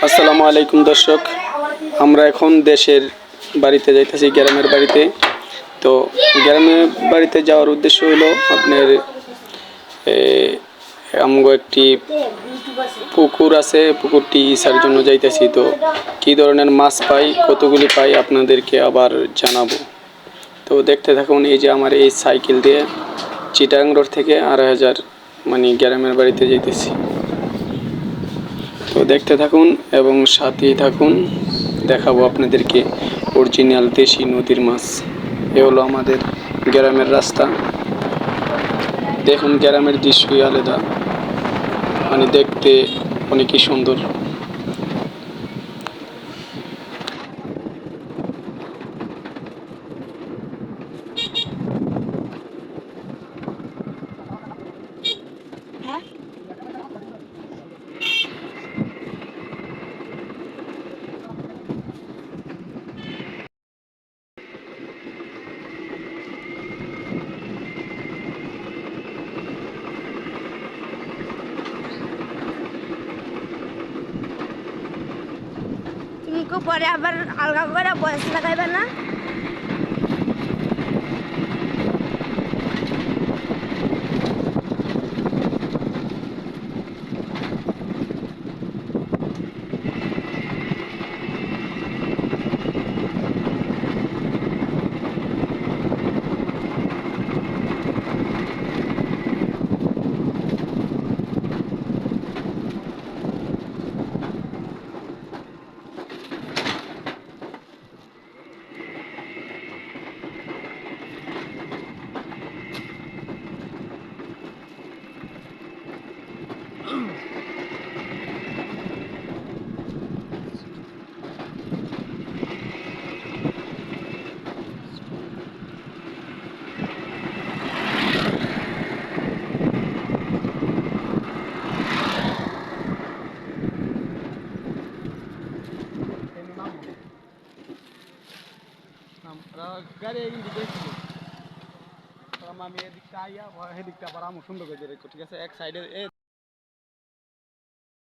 আসসালামু আলাইকুম দর্শক, আমরা এখন দেশের বাড়িতে যাইতেছি, গ্রামের বাড়িতে। তো গ্রামের বাড়িতে যাওয়ার উদ্দেশ্য হলো আপনার আমগো একটি পুকুর আছে, পুকুরটি ইসার জন্য যাইতেছি। তো কি ধরনের মাছ পাই, কতগুলি পাই আপনাদেরকে আবার জানাবো। তো দেখতে থাকুন। এই যে আমার এই সাইকেল দিয়ে চিটাগাং রোড থেকে 2.5 মানে গ্রামের বাড়িতে যাইতেছি। তো দেখতে থাকুন এবং সাথেই থাকুন, দেখাবো আপনাদেরকে অরিজিনাল দেশি নদীর মাছ। এ হলো আমাদের গ্রামের রাস্তা। দেখুন, গ্রামের দৃশ্যই আলাদা, মানে দেখতে অনেকই সুন্দর। তুমি পরে আবার আলগা করে বয়স লাগাইবে না? গাড়ি আমি এদিকটা আইয়া এদিকটা আবার সুন্দর করে, ঠিক আছে, এক সাইডে